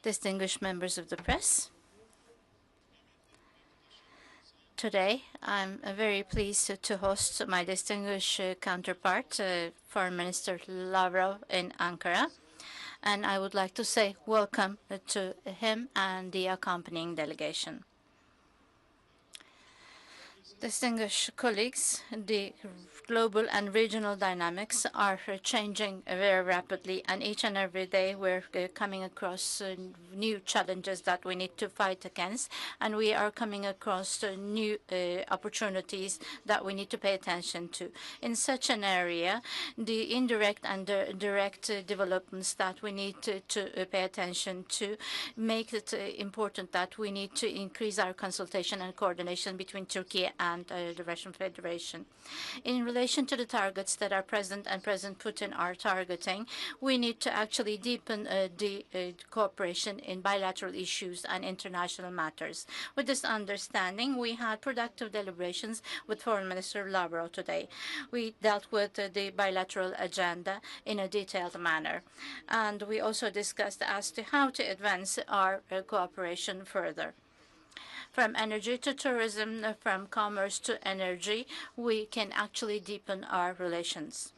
Distinguished members of the press, today I'm very pleased to host my distinguished counterpart, Foreign Minister Lavrov in Ankara, and I would like to say welcome to him and the accompanying delegation. Distinguished colleagues, the global and regional dynamics are changing very rapidly, and each and every day we're coming across new challenges that we need to fight against, and we are coming across new opportunities that we need to pay attention to. In such an area, the indirect and direct developments that we need to pay attention to make it important that we need to increase our consultation and coordination between Turkey and the Russian Federation. In relation to the targets that our President and President Putin are targeting, we need to actually deepen the cooperation in bilateral issues and international matters. With this understanding, we had productive deliberations with Foreign Minister Lavrov today. We dealt with the bilateral agenda in a detailed manner, and we also discussed as to how to advance our cooperation further. From energy to tourism, from commerce to energy, we can actually deepen our relations.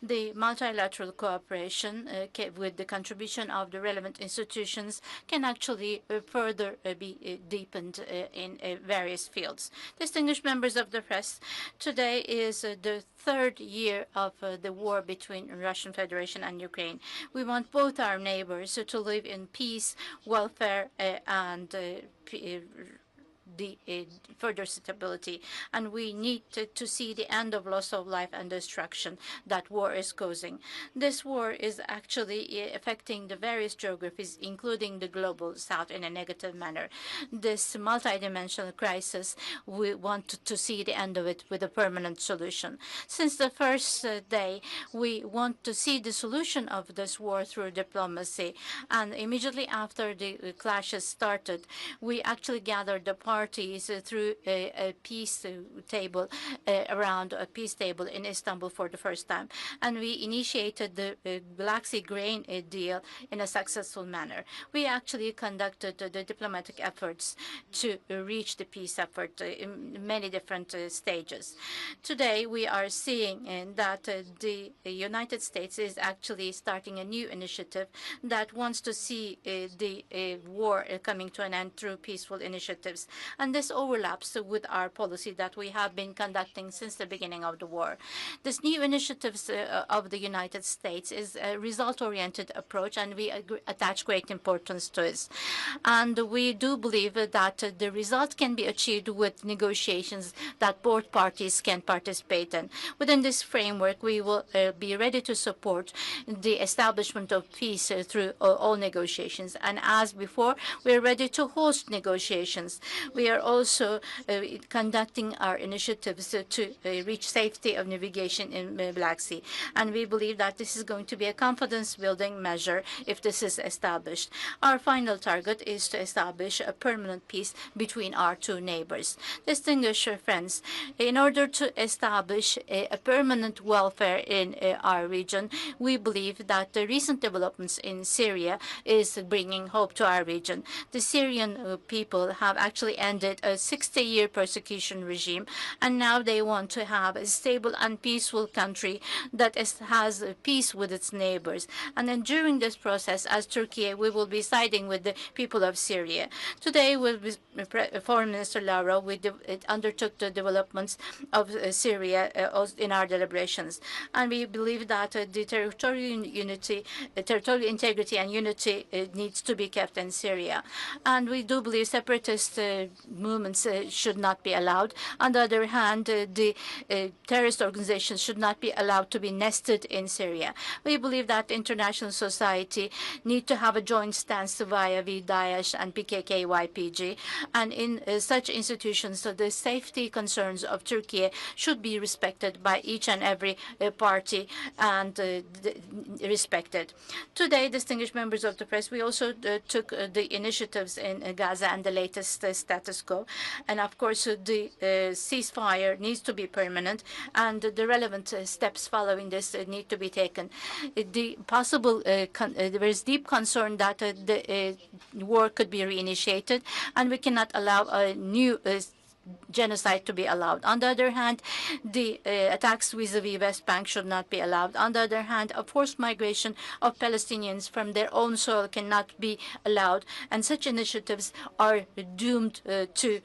The multilateral cooperation with the contribution of the relevant institutions can actually further be deepened in various fields. Distinguished members of the press, today is the third year of the war between Russian Federation and Ukraine. We want both our neighbors to live in peace, welfare, and the further stability, and we need to see the end of loss of life and destruction that war is causing. This war is actually affecting the various geographies, including the global south, in a negative manner. This multidimensional crisis, we want to see the end of it with a permanent solution. Since the first day, we want to see the solution of this war through diplomacy, and immediately after the clashes started, we actually gathered the parties through a peace table, around a peace table in Istanbul for the first time. And we initiated the Black Sea grain deal in a successful manner. We actually conducted the diplomatic efforts to reach the peace effort in many different stages. Today, we are seeing that the United States is actually starting a new initiative that wants to see the war coming to an end through peaceful initiatives. And this overlaps with our policy that we have been conducting since the beginning of the war. This new initiatives of the United States is a result-oriented approach, and we attach great importance to it. And we do believe that the result can be achieved with negotiations that both parties can participate in. Within this framework, we will be ready to support the establishment of peace through all negotiations. And as before, we are ready to host negotiations. We are also conducting our initiatives to reach safety of navigation in the Black Sea. And we believe that this is going to be a confidence-building measure if this is established. Our final target is to establish a permanent peace between our two neighbors. Distinguished friends, in order to establish a permanent welfare in our region, we believe that the recent developments in Syria is bringing hope to our region. The Syrian people have actually ended a 60-year persecution regime, and now they want to have a stable and peaceful country that has peace with its neighbors. And then during this process, as Turkey, we will be siding with the people of Syria. Today, with Foreign Minister Lavrov, we undertook the developments of Syria in our deliberations. And we believe that the territorial integrity and unity needs to be kept in Syria. And we do believe separatist movements should not be allowed. On the other hand, the terrorist organizations should not be allowed to be nested in Syria. We believe that international society need to have a joint stance via Daesh and PKK-YPG. And in such institutions, the safety concerns of Turkey should be respected by each and every party and respected. Today, distinguished members of the press, we also took the initiatives in Gaza and the latest status status quo. And of course, the ceasefire needs to be permanent, and the relevant steps following this need to be taken. The possible there is deep concern that the war could be reinitiated, and we cannot allow a new genocide to be allowed. On the other hand, the attacks vis-a-vis West Bank should not be allowed. On the other hand, a forced migration of Palestinians from their own soil cannot be allowed, and such initiatives are doomed to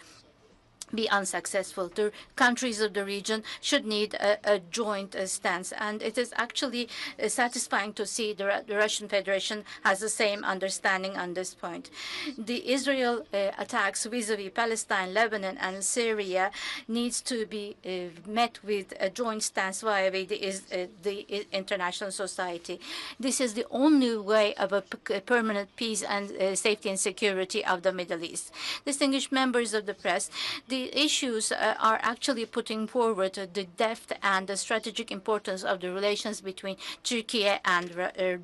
be unsuccessful. The countries of the region should need a joint stance. And it is actually satisfying to see the Russian Federation has the same understanding on this point. The Israel attacks vis-a-vis Palestine, Lebanon, and Syria needs to be met with a joint stance via the international society. This is the only way of a permanent peace and safety and security of the Middle East. Distinguished members of the press, the issues are actually putting forward the depth and the strategic importance of the relations between Turkey and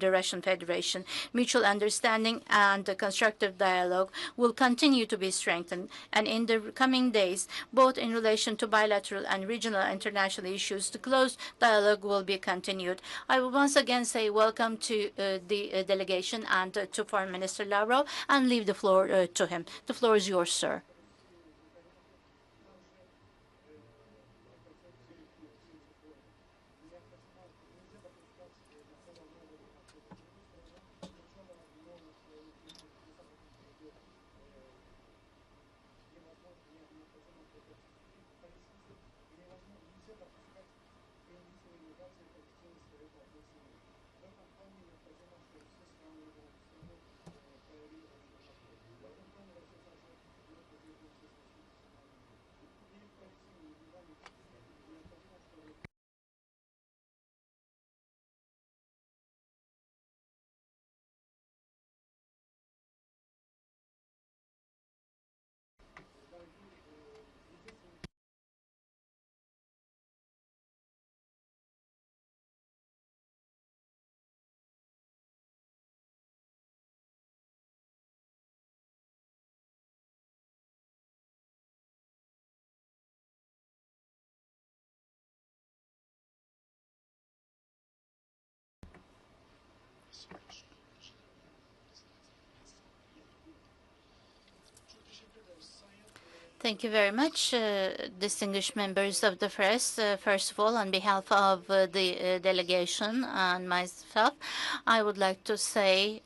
the Russian Federation. Mutual understanding and constructive dialogue will continue to be strengthened, and in the coming days, both in relation to bilateral and regional and international issues, the close dialogue will be continued. I will once again say welcome to the delegation and to Foreign Minister Lavrov, and leave the floor to him. The floor is yours, sir. Thank you very much, distinguished members of the press. First of all, on behalf of the delegation and myself, I would like to say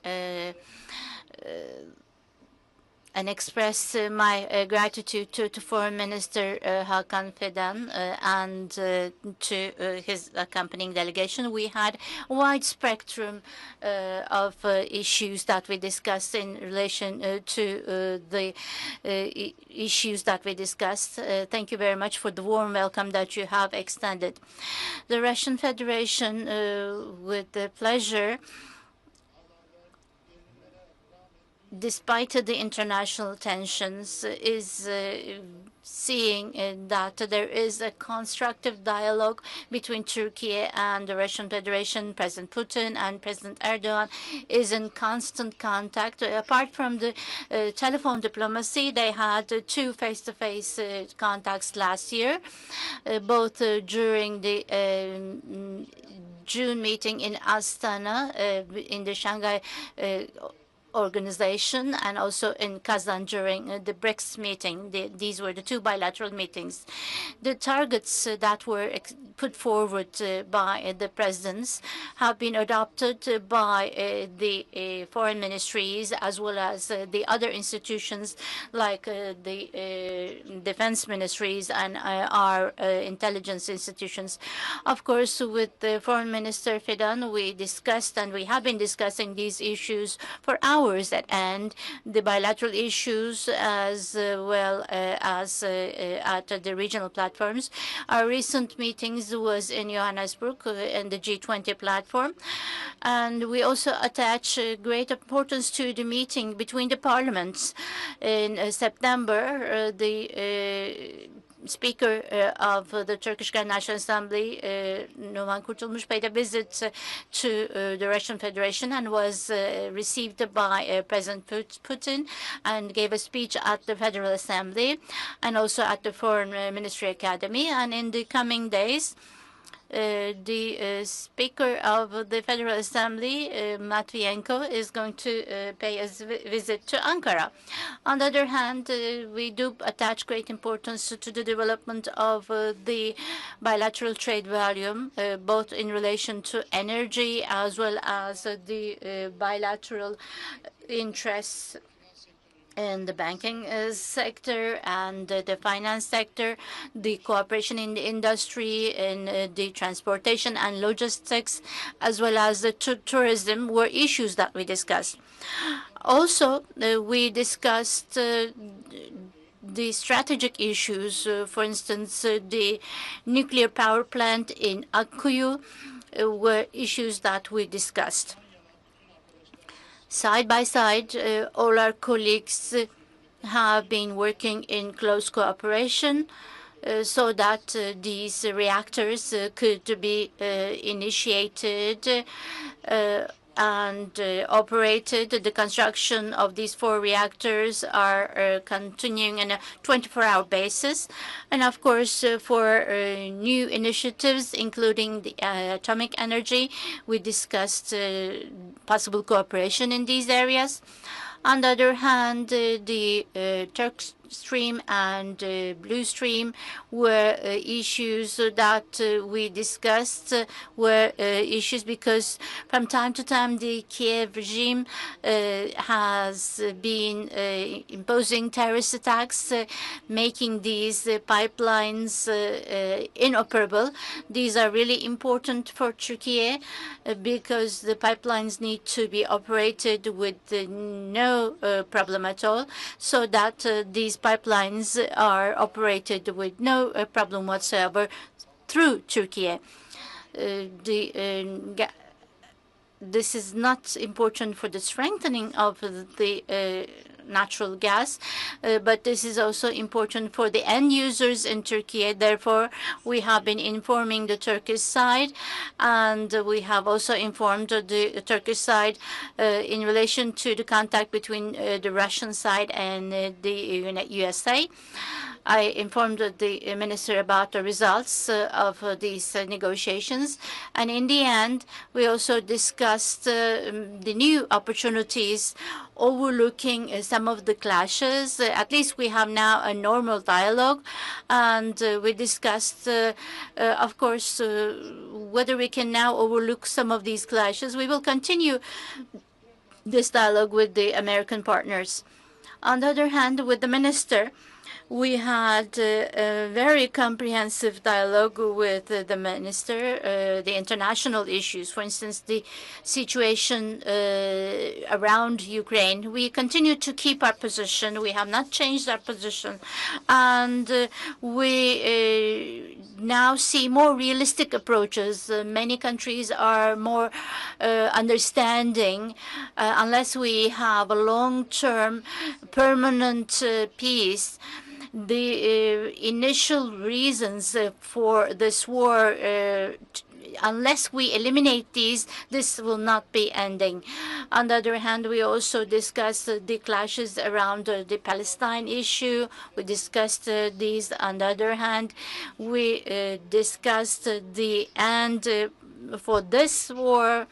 and express my gratitude to Foreign Minister Hakan Fidan and to his accompanying delegation. We had a wide spectrum of issues that we discussed in relation to the issues that we discussed. Thank you very much for the warm welcome that you have extended. The Russian Federation, with pleasure, despite the international tensions, is seeing that there is a constructive dialogue between Turkey and the Russian Federation. President Putin and President Erdogan is in constant contact. Apart from the telephone diplomacy, they had two face-to-face contacts last year, both during the June meeting in Astana, in the Shanghai organization, and also in Kazan during the BRICS meeting. These were the two bilateral meetings. The targets that were put forward by the presidents have been adopted by the foreign ministries as well as the other institutions like the defense ministries and our intelligence institutions. Of course, with the Foreign Minister Fidan, we discussed and we have been discussing these issues for hours at end, the bilateral issues as well as at the regional platforms. Our recent meetings was in Johannesburg in the G20 platform, and we also attach great importance to the meeting between the parliaments in September. The Speaker of the Turkish National Assembly, Numan Kurtulmuş, paid a visit to the Russian Federation and was received by President Putin and gave a speech at the Federal Assembly and also at the Foreign Ministry Academy. And in the coming days, the Speaker of the Federal Assembly, Matvienko, is going to pay a visit to Ankara. On the other hand, we do attach great importance to the development of the bilateral trade volume, both in relation to energy as well as the bilateral interests in the banking sector and the finance sector, the cooperation in the industry, in the transportation and logistics, as well as the tourism were issues that we discussed. Also, we discussed the strategic issues, for instance, the nuclear power plant in Akkuyu were issues that we discussed. Side by side, all our colleagues have been working in close cooperation so that these reactors could be initiated and operated. The construction of these 4 reactors are continuing on a 24-hour basis. And of course, for new initiatives, including the atomic energy, we discussed possible cooperation in these areas. On the other hand, the Turk Stream and Blue Stream were issues that we discussed, were issues because from time to time the Kiev regime has been imposing terrorist attacks, making these pipelines inoperable. These are really important for Turkey because the pipelines need to be operated with no problem at all, so that these pipelines are operated with no problem whatsoever through Turkey. This is not important for the strengthening of the natural gas, but this is also important for the end users in Turkey. Therefore, we have been informing the Turkish side, and we have also informed the Turkish side in relation to the contact between the Russian side and the USA. I informed the minister about the results of these negotiations. And in the end, we also discussed the new opportunities overlooking some of the clashes. At least we have now a normal dialogue. And we discussed, of course, whether we can now overlook some of these clashes. We will continue this dialogue with the American partners. On the other hand, with the minister, we had a very comprehensive dialogue with the minister, the international issues, for instance, the situation around Ukraine. We continue to keep our position. We have not changed our position. And we now see more realistic approaches. Many countries are more understanding. Unless we have a long-term permanent peace, the initial reasons for this war, unless we eliminate these, this will not be ending. On the other hand, we also discussed the clashes around the Palestine issue. We discussed these. On the other hand, we discussed the end for this war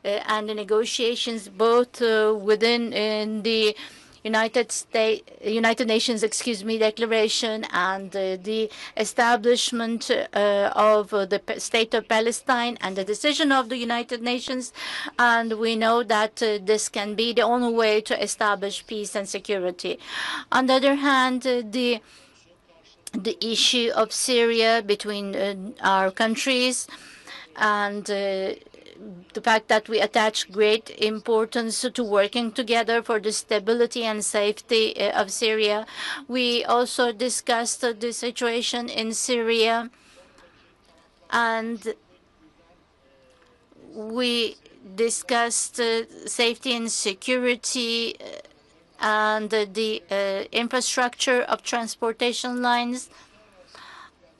and the negotiations both within the United Nations, declaration and the establishment of the state of Palestine and the decision of the United Nations. And we know that this can be the only way to establish peace and security. On the other hand, the issue of Syria between our countries and the fact that we attach great importance to working together for the stability and safety of Syria. We also discussed the situation in Syria, and we discussed safety and security and the infrastructure of transportation lines.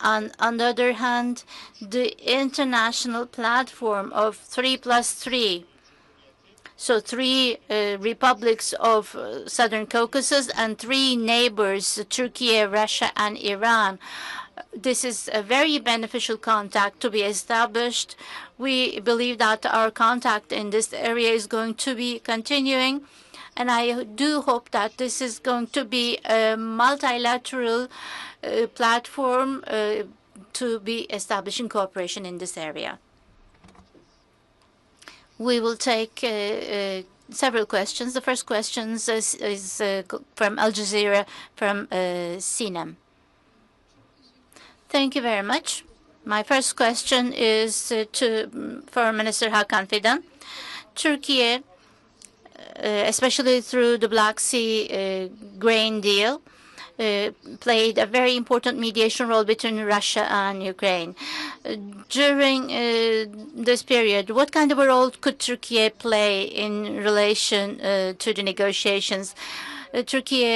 And on the other hand, the international platform of 3+3, so three republics of Southern Caucasus and three neighbors, Turkey, Russia, and Iran. This is a very beneficial contact to be established. We believe that our contact in this area is going to be continuing, and I do hope that this is going to be a multilateral platform to be establishing cooperation in this area. We will take several questions. The first question is from Al Jazeera, from Sinem. Thank you very much. My first question is to Foreign Minister Hakan Fidan. Turkey, especially through the Black Sea grain deal, played a very important mediation role between Russia and Ukraine. During this period, what kind of a role could Turkey play in relation to the negotiations? Turkey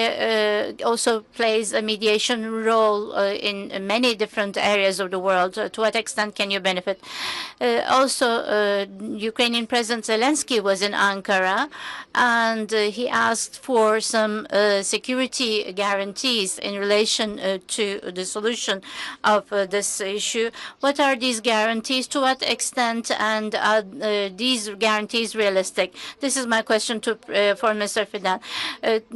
also plays a mediation role in many different areas of the world. To what extent can you benefit? Also, Ukrainian President Zelensky was in Ankara, and he asked for some security guarantees in relation to the solution of this issue. What are these guarantees? To what extent? And are these guarantees realistic? This is my question to Foreign Minister Fidan.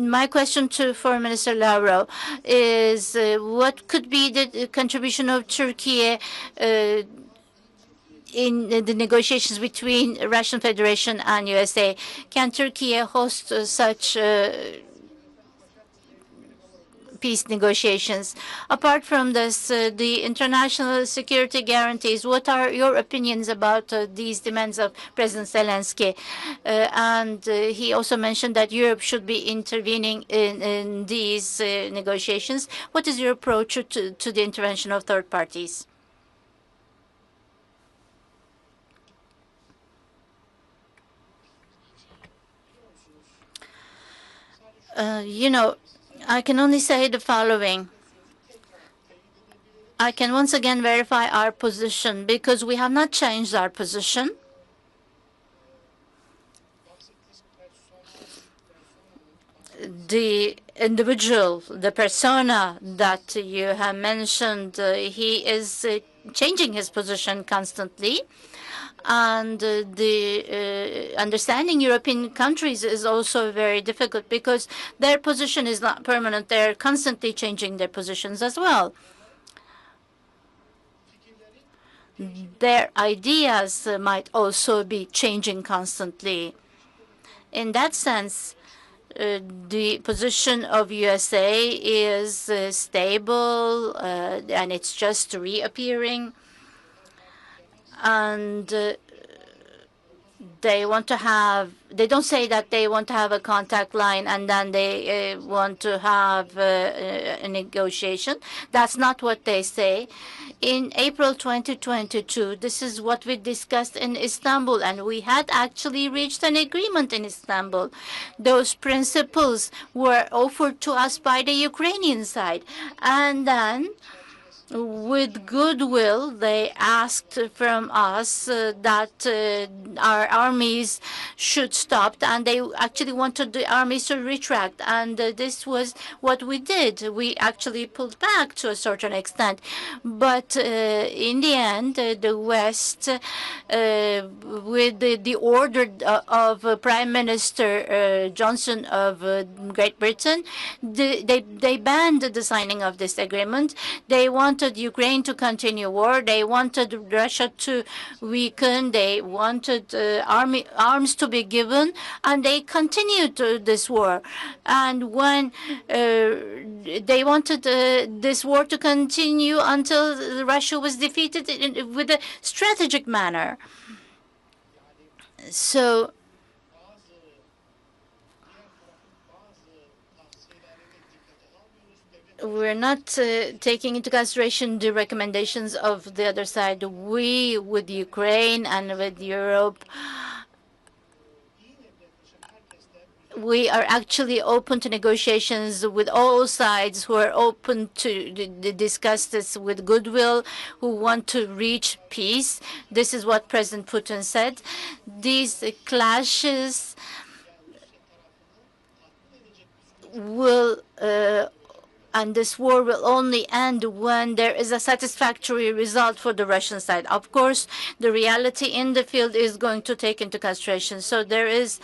My question to Foreign Minister Lavrov is what could be the contribution of Turkey in the negotiations between Russian Federation and USA? Can Turkey host such peace negotiations? Apart from this, the international security guarantees, what are your opinions about these demands of President Zelensky? And he also mentioned that Europe should be intervening in these negotiations. What is your approach to the intervention of third parties? I can only say the following. I can once again verify our position because we have not changed our position. The individual, the persona that you have mentioned, he is changing his position constantly. And the understanding European countries is also very difficult because their position is not permanent. They're constantly changing their positions as well. Their ideas might also be changing constantly. In that sense, the position of USA is stable, and it's just reappearing. And they don't say that they want to have a contact line and then they want to have a negotiation. That's not what they say. In April 2022, this is what we discussed in Istanbul, and we had actually reached an agreement in Istanbul. Those principles were offered to us by the Ukrainian side. And then with goodwill, they asked from us that our armies should stop, and they actually wanted the armies to retract. And this was what we did. We actually pulled back to a certain extent. But in the end, the West, with the order of Prime Minister Johnson of Great Britain, they banned the signing of this agreement. They wanted Ukraine to continue war. They wanted Russia to weaken. They wanted arms to be given, and they continued this war. And when they wanted this war to continue until Russia was defeated with a strategic manner. So we're not taking into consideration the recommendations of the other side. We, with Ukraine and with Europe, we are actually open to negotiations with all sides who are open to discuss this with goodwill, who want to reach peace. This is what President Putin said. These clashes will and this war will only end when there is a satisfactory result for the Russian side. Of course, the reality in the field is going to take into consideration. So there is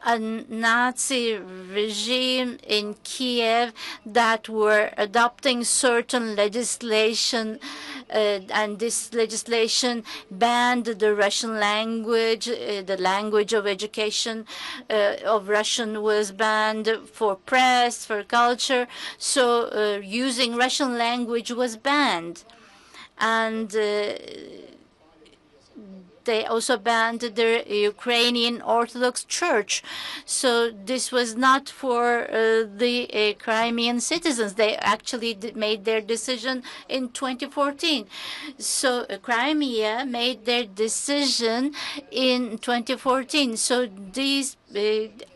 a Nazi regime in Kiev that were adopting certain legislation, and this legislation banned the Russian language. The language of education of Russian was banned for press, for culture. So using Russian language was banned. And they also banned the Ukrainian Orthodox Church. So this was not for the Crimean citizens. They actually made their decision in 2014. So Crimea made their decision in 2014. So these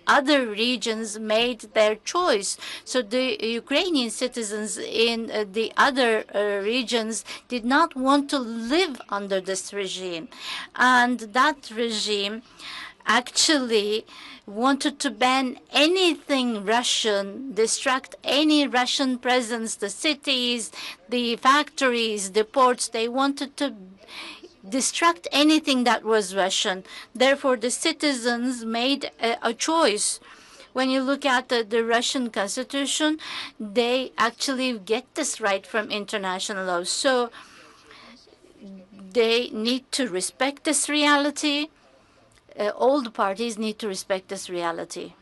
other regions made their choice. So the Ukrainian citizens in the other regions did not want to live under this regime. And that regime actually wanted to ban anything Russian, distract any Russian presence, the cities, the factories, the ports. They wanted to distract anything that was Russian. Therefore, the citizens made a choice. When you look at the Russian constitution, they actually get this right from international law. So they need to respect this reality. All the parties need to respect this reality.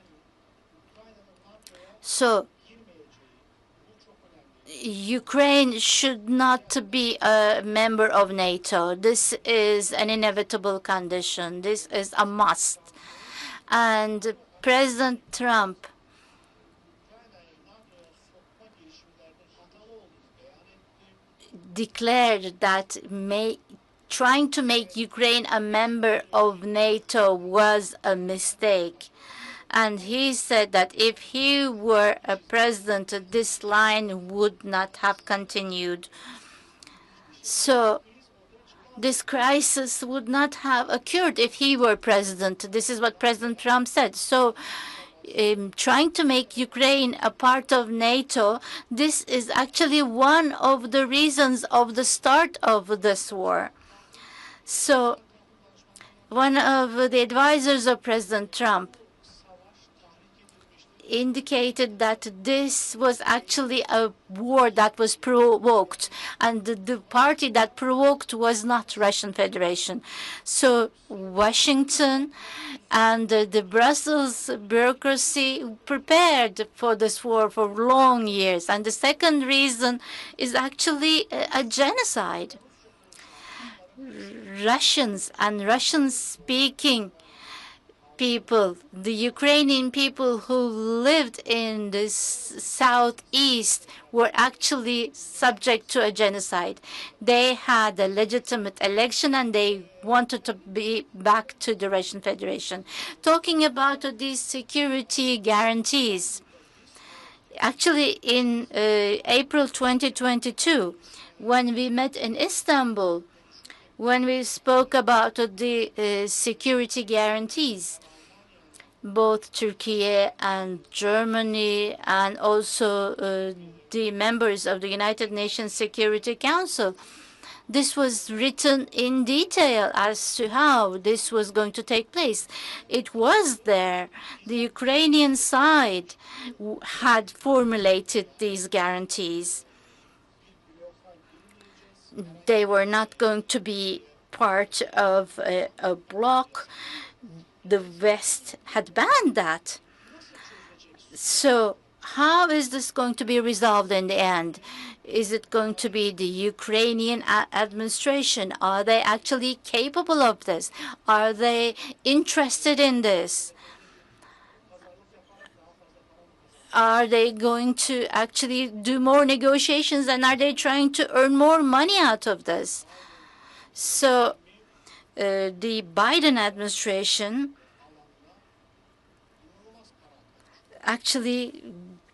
So Ukraine should not be a member of NATO. This is an inevitable condition. This is a must. And President Trump declared that trying to make Ukraine a member of NATO was a mistake. And he said that if he were a president, this line would not have continued. So this crisis would not have occurred if he were president. This is what President Trump said. So trying to make Ukraine a part of NATO, this is actually one of the reasons of the start of this war. So one of the advisors of President Trump indicated that this was actually a war that was provoked, and the party that provoked was not Russian Federation. So Washington and the Brussels bureaucracy prepared for this war for long years. And the second reason is actually a genocide. Russians and Russian-speaking people, the Ukrainian people who lived in the southeast, were actually subject to a genocide. They had a legitimate election and they wanted to be back to the Russian Federation. Talking about these security guarantees, actually in April 2022, when we met in Istanbul, when we spoke about the security guarantees, both Turkey and Germany and also the members of the United Nations Security Council, this was written in detail as to how this was going to take place. It was there. The Ukrainian side had formulated these guarantees. They were not going to be part of a bloc. The West had banned that. So how is this going to be resolved in the end? Is it going to be the Ukrainian administration? Are they actually capable of this? Are they interested in this? Are they going to actually do more negotiations, and are they trying to earn more money out of this? So the Biden administration actually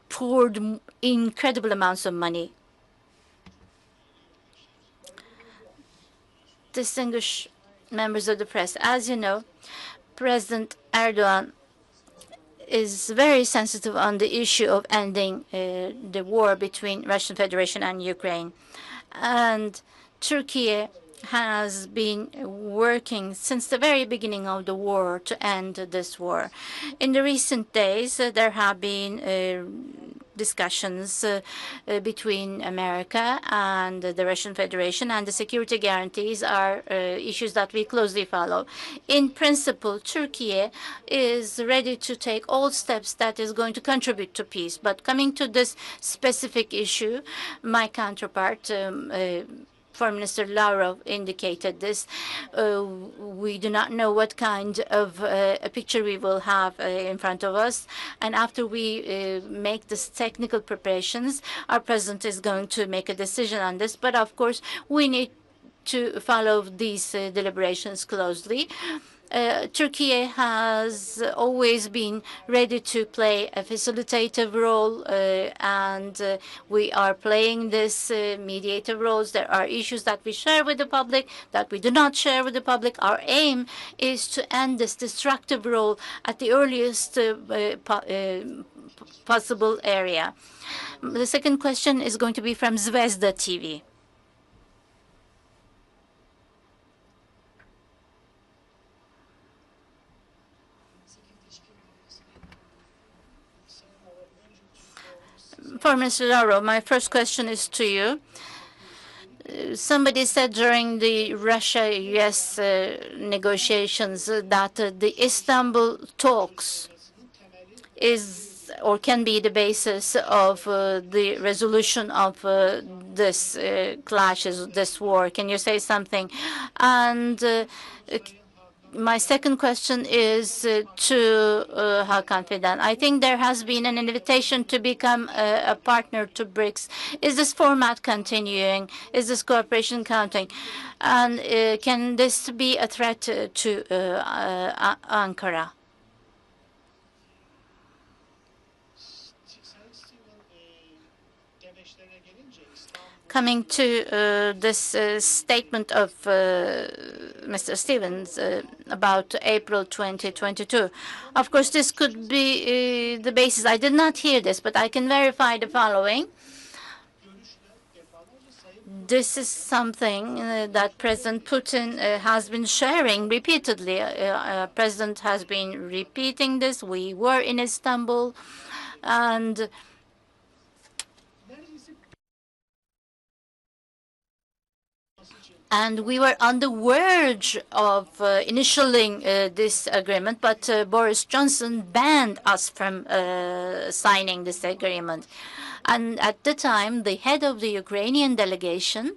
poured incredible amounts of money. Distinguished members of the press, as you know, President Erdogan is very sensitive on the issue of ending the war between Russian Federation and Ukraine. And Turkey has been working since the very beginning of the war to end this war. In the recent days, there have been discussions between America and the Russian Federation, and the security guarantees are issues that we closely follow. In principle, Turkey is ready to take all steps that is going to contribute to peace. But coming to this specific issue, my counterpart, Foreign Minister Lavrov, indicated this. We do not know what kind of a picture we will have in front of us. And after we make this technical preparations, our president is going to make a decision on this. But of course, we need to follow these deliberations closely. Turkey has always been ready to play a facilitative role, and we are playing this mediative roles. There are issues that we share with the public, that we do not share with the public. Our aim is to end this destructive role at the earliest possible area. The second question is going to be from Zvezda TV. For Mr. Lavrov, my first question is to you. Somebody said during the Russia-US negotiations that the Istanbul talks is or can be the basis of the resolution of this clashes, this war. Can you say something? And my second question is to Hakan Fidan. I think there has been an invitation to become a partner to BRICS. Is this format continuing? Is this cooperation counting? And can this be a threat to Ankara? Coming to this statement of Mr. Stevens about April 2022. Of course, this could be the basis. I did not hear this, but I can verify the following. This is something that President Putin has been sharing repeatedly. President has been repeating this. We were in Istanbul, and we were on the verge of initialing this agreement, but Boris Johnson banned us from signing this agreement. And at the time, the head of the Ukrainian delegation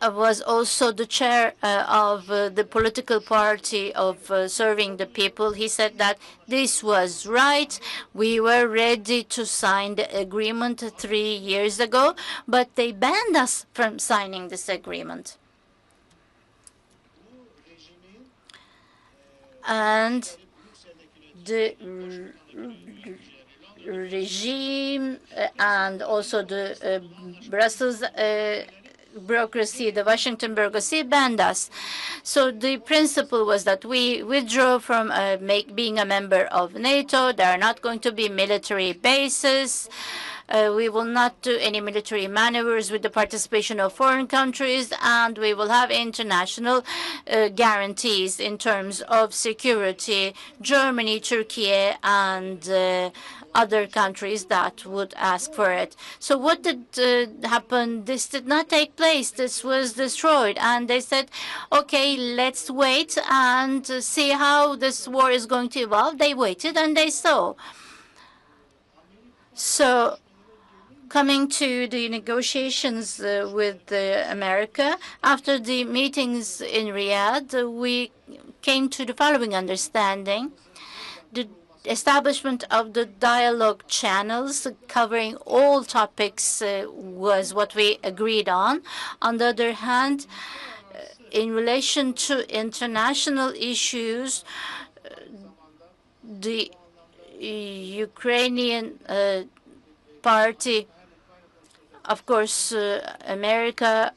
was also the chair of the political party of Serving the People. He said that this was right. We were ready to sign the agreement 3 years ago, but they banned us from signing this agreement. And the regime and also the Brussels bureaucracy, the Washington bureaucracy, banned us. So the principle was that we withdraw from being a member of NATO. There are not going to be military bases. We will not do any military maneuvers with the participation of foreign countries, and we will have international guarantees in terms of security. Germany, Turkey, and other countries that would ask for it. So what did happen? This did not take place. This was destroyed. And they said, okay, let's wait and see how this war is going to evolve. They waited and they saw. So coming to the negotiations with America, after the meetings in Riyadh, we came to the following understanding. The establishment of the dialogue channels covering all topics was what we agreed on. On the other hand, in relation to international issues, the Ukrainian party. Of course, America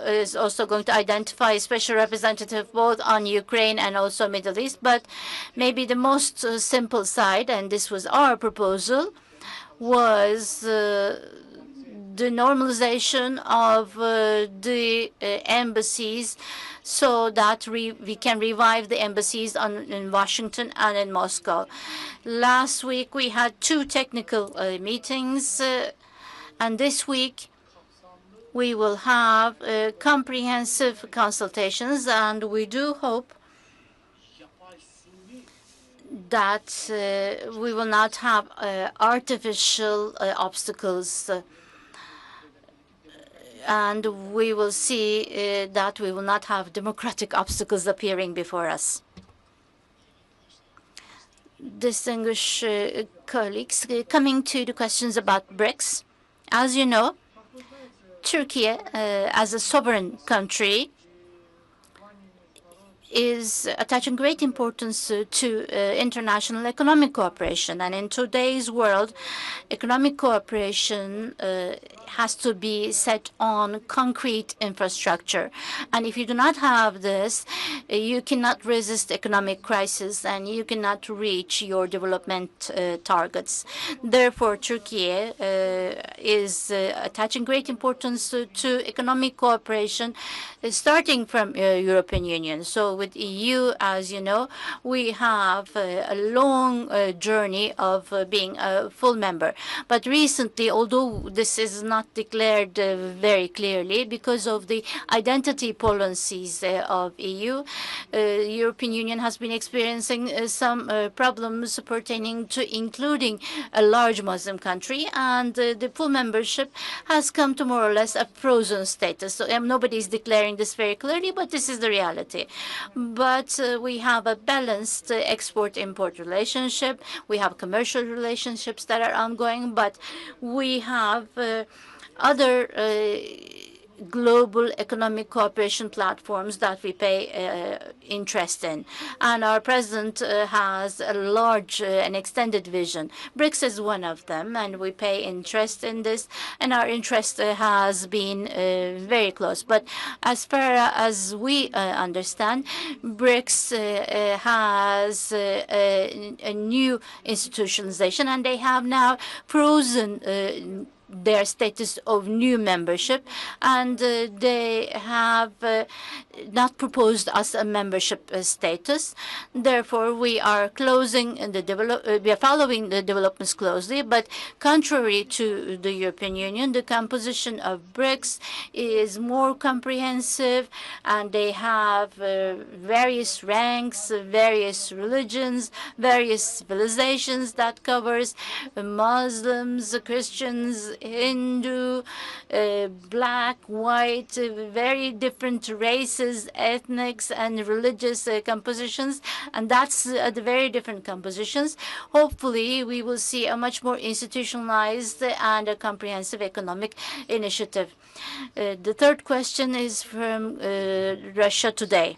is also going to identify a special representative both on Ukraine and also Middle East. But maybe the most simple side, and this was our proposal, was the normalization of the embassies so that we can revive the embassies in Washington and in Moscow. Last week, we had two technical meetings. And this week, we will have comprehensive consultations, and we do hope that we will not have artificial obstacles, and we will see that we will not have democratic obstacles appearing before us. Distinguished colleagues, coming to the questions about BRICS, as you know, Turkey, as a sovereign country, is attaching great importance to international economic cooperation. And in today's world, economic cooperation has to be set on concrete infrastructure. And if you do not have this, you cannot resist economic crisis and you cannot reach your development targets. Therefore, Turkey is attaching great importance to economic cooperation, starting from European Union. So with EU, as you know, we have a long journey of being a full member. But recently, although this is not declared very clearly because of the identity policies of EU, European Union has been experiencing some problems pertaining to including a large Muslim country, and the full membership has come to more or less a frozen status. So nobody is declaring this very clearly, but this is the reality. But we have a balanced export-import relationship. We have commercial relationships that are ongoing, but we have other global economic cooperation platforms that we pay interest in. And our president has a large and extended vision. BRICS is one of them, and we pay interest in this, and our interest has been very close. But as far as we understand, BRICS has a new institutionalization, and they have now frozen their status of new membership, and they have not proposed us a membership status. Therefore, we are closing the we are following the developments closely. But contrary to the European Union, the composition of BRICS is more comprehensive, and they have various ranks, various religions, various civilizations that covers Muslims, Christians, Hindu, black, white, very different races, ethnics, and religious compositions, and that's the very different compositions. Hopefully, we will see a much more institutionalized and a comprehensive economic initiative. The third question is from Russia Today.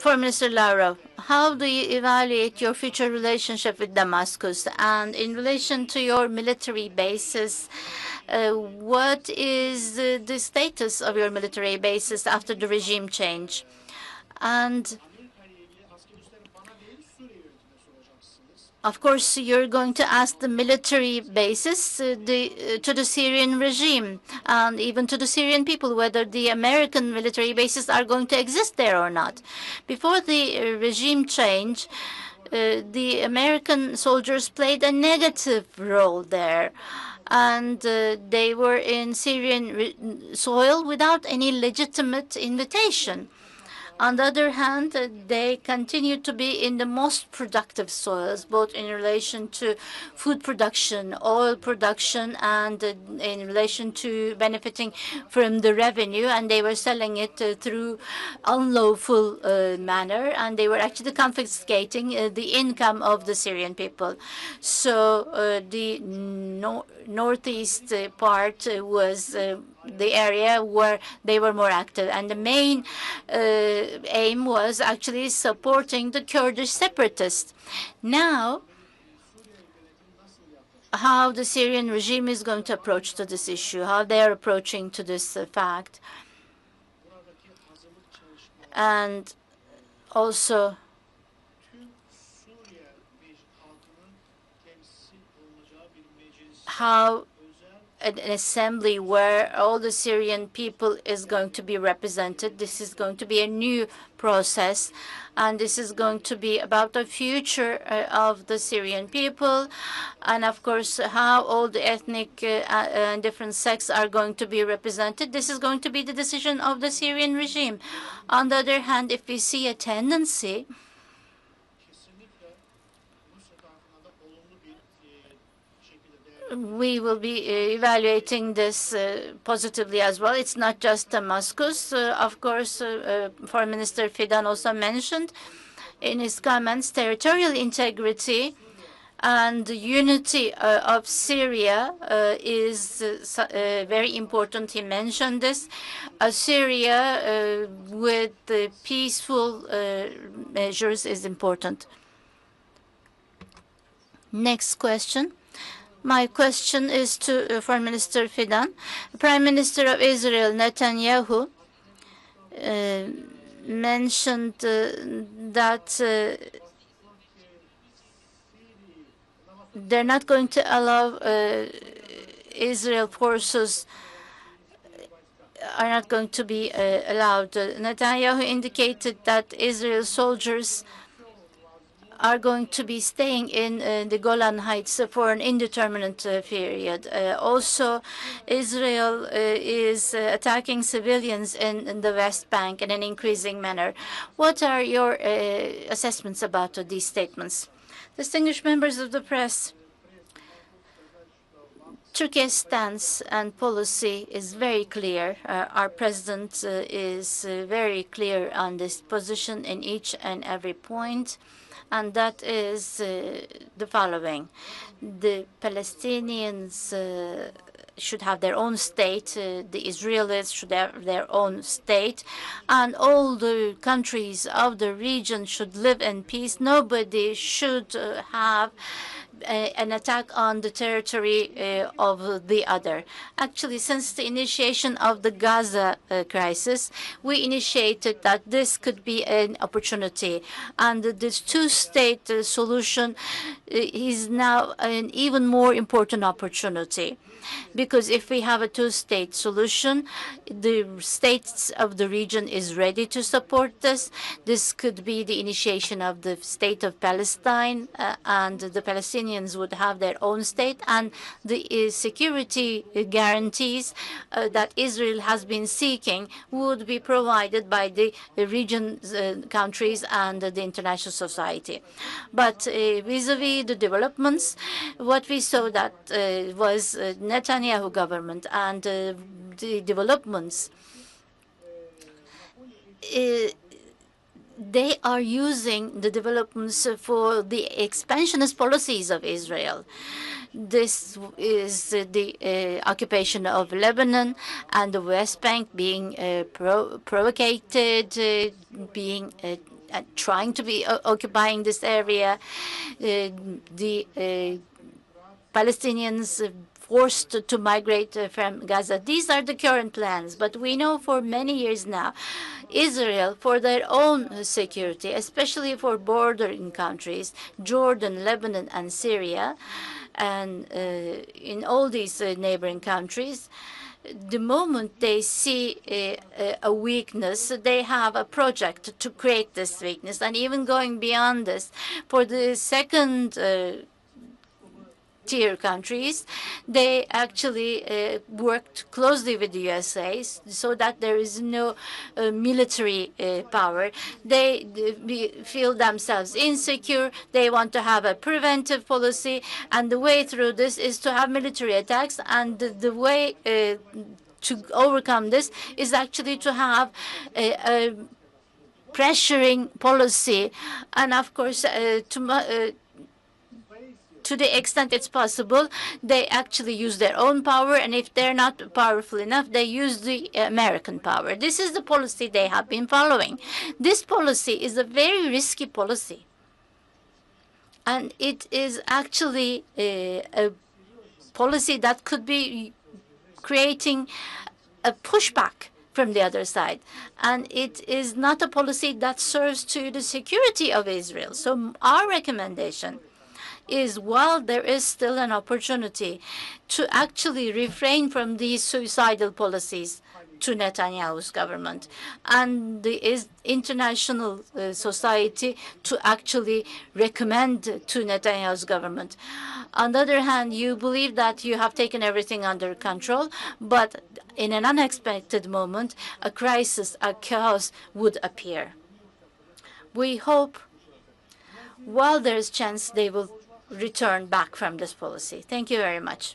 Foreign Minister Lavrov, how do you evaluate your future relationship with Damascus? And in relation to your military bases, what is the status of your military bases after the regime change? And of course, you're going to ask the military bases to the Syrian regime and even to the Syrian people whether the American military bases are going to exist there or not. Before the regime change, the American soldiers played a negative role there, and they were in Syrian soil without any legitimate invitation. On the other hand, they continue to be in the most productive soils, both in relation to food production, oil production, and in relation to benefiting from the revenue. And they were selling it through unlawful manner, and they were actually confiscating the income of the Syrian people. So the northeast part was the area where they were more active. And the main aim was actually supporting the Kurdish separatists. Now, how the Syrian regime is going to approach to this issue, how they are approaching to this fact, and also how an assembly where all the Syrian people is going to be represented. This is going to be a new process, and this is going to be about the future of the Syrian people, and of course how all the ethnic and different sects are going to be represented. This is going to be the decision of the Syrian regime. On the other hand, if we see a tendency, we will be evaluating this positively as well. It's not just Damascus. Of course, Foreign Minister Fidan also mentioned in his comments territorial integrity and the unity of Syria is very important. He mentioned this. Syria with peaceful measures is important. Next question. My question is to Foreign Minister Fidan. Prime Minister of Israel, Netanyahu, mentioned that they're not going to allow Israel forces are not going to be allowed. Netanyahu indicated that Israel soldiers are going to be staying in the Golan Heights for an indeterminate period. Also, Israel is attacking civilians in the West Bank in an increasing manner. What are your assessments about these statements? Distinguished members of the press, Turkey's stance and policy is very clear. Our president is very clear on this position in each and every point, and that is the following. The Palestinians should have their own state, the Israelis should have their own state, and all the countries of the region should live in peace. Nobody should have an attack on the territory of the other. Actually, since the initiation of the Gaza crisis, we initiated that this could be an opportunity. And this two-state solution is now an even more important opportunity. Because if we have a two-state solution, the states of the region is ready to support this. This could be the initiation of the state of Palestine, and the Palestinians would have their own state, and the security guarantees that Israel has been seeking would be provided by the region's countries and the international society. But vis-a-vis the developments, what we saw that was Netanyahu government and the developments, they are using the developments for the expansionist policies of Israel. This is the occupation of Lebanon and the West Bank being provocated, being trying to be occupying this area. The Palestinians forced to migrate from Gaza. These are the current plans, but we know for many years now, Israel, for their own security, especially for bordering countries, Jordan, Lebanon, and Syria, and in all these neighboring countries, the moment they see a weakness, they have a project to create this weakness. And even going beyond this, for the second tier countries, they actually worked closely with the USA so that there is no military power. They feel themselves insecure. They want to have a preventive policy, and the way through this is to have military attacks. And the way to overcome this is actually to have a pressuring policy, and of course to to the extent it's possible, they actually use their own power, and if they're not powerful enough, they use the American power. This is the policy they have been following. This policy is a very risky policy, and it is actually a policy that could be creating a pushback from the other side. And it is not a policy that serves to the security of Israel. So our recommendation is, while there is still an opportunity to actually refrain from these suicidal policies to Netanyahu's government and the international society to actually recommend to Netanyahu's government. On the other hand, you believe that you have taken everything under control, but in an unexpected moment, a crisis, a chaos would appear. We hope, while there is chance, they will return back from this policy. Thank you very much.